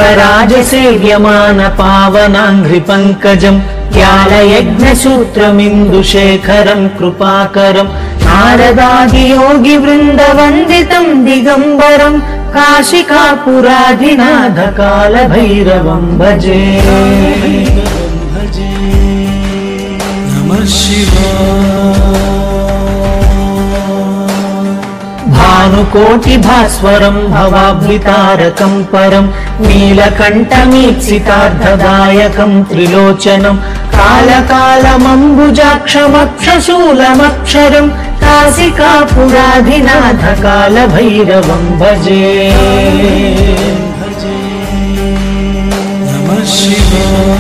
देवराज सेव्यमान पावनांघ्रि पंकजं ज्ञानयज्ञसूत्रमिन्दुशेखरं कृपाकरं नारदादि योगी वृन्दवन्दितं दिगम्बरं काशिकापुराधिनाथ कालभैरवं भजे। नमः शिवाय। भानुकोटिभास्वरं भवाब्धितारकं परं नीलकण्ठमीप्सितार्थदायकं त्रिलोचनं कालकालमम्बुजाक्षमक्षशूलमक्षरं काशिकापुराधिनाथ कालभैरवं भजे। नमः शिवाय।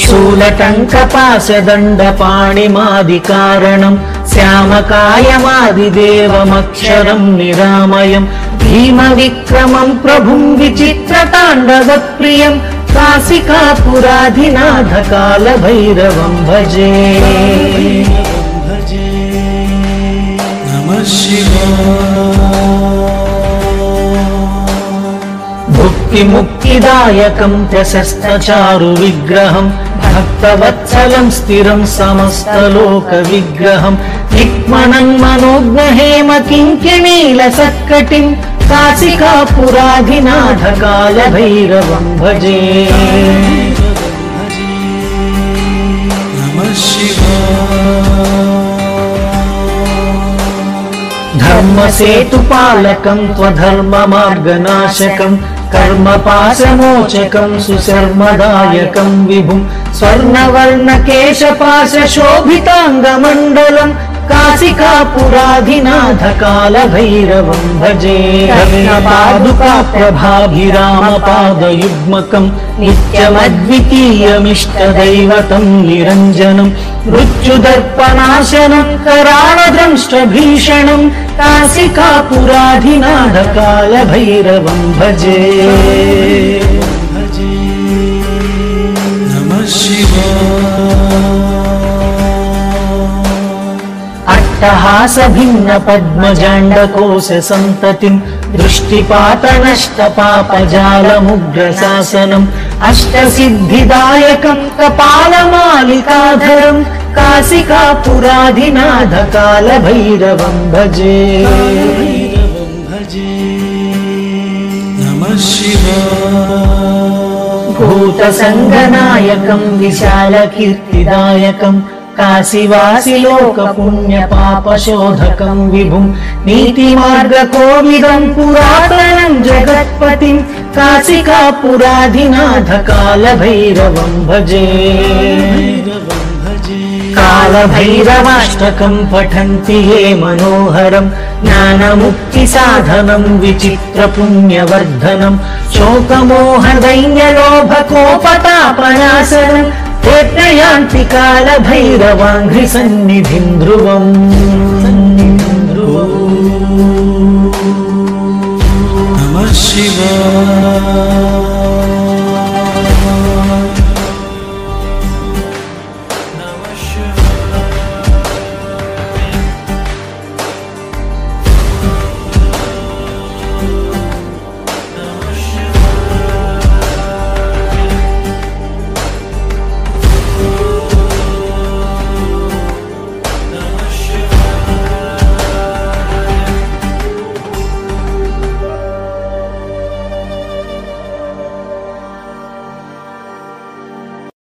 शूलटङ्कपाशदण्डपाणिमादिकारणं श्यामकायमादिदेवमक्षरं निरामयं भीमविक्रमं प्रभुं विचित्रताण्डवप्रियं काशिकापुराधिनाथ कालभैरवं भजे। नमः शिवाय। भुक्तिमुक्तिदायकं प्रशस्तचारुविग्रहं भक्तवत्सलं स्थिरं समस्तलोकविग्रहं दिक्मनं मनोज्ञहेमकिङ्किणीलसत्कटिं काशिकापुराधिनाथ कालभैरवं भजे। नमः शिवाय। धर्मसेतुपालकं त्वधर्ममार्गनाशकं कर्मपाशमोचकं सुशर्मदायकं विभुं स्वर्णवर्णकेशपाशशोभिताङ्गमण्डलं काशिकापुराधिनाथ कालभैरवं भजे। रत्नपादुकाप्रभाभिरामपादयुग्मकं नित्यमद्वितीयमिष्टदैवतं निरञ्जनं मृत्युदर्पणाशनं कराळदंष्ट्रभीषणं काशिकापुराधिनाथ कालभैरवं भजे। नमः शिवाय। अट्टहासभिन्नपद्मजाण्डकोशसन्ततिं दृष्टिपातनष्टपापजालमुग्रशासनम् अष्टसिद्धिदायकं कपालमालिकाधरं काशिकापुराधिनाथ कालभैरवं भजे। नमः शिवाय। भूतसङ्गनायकं विशालकीर्तिदायकं काशीवासिलोकपुण्यपापशोधकं विभुं नीतिमार्गकोविदं पुरातनं जगत्पतिं काशिकापुराधिनाथ कालभैरवं भजे। कालभैरवाष्टकं पठन्ति ये मनोहरं ज्ञानमुक्तिसाधनं विचित्रपुण्यवर्धनं शोकमोहदैन्यलोभकोपतापनाशनं यान्ति कालभैरवाङ्घ्रिसन्निधिं ध्रुवम्। नमः शिवाय।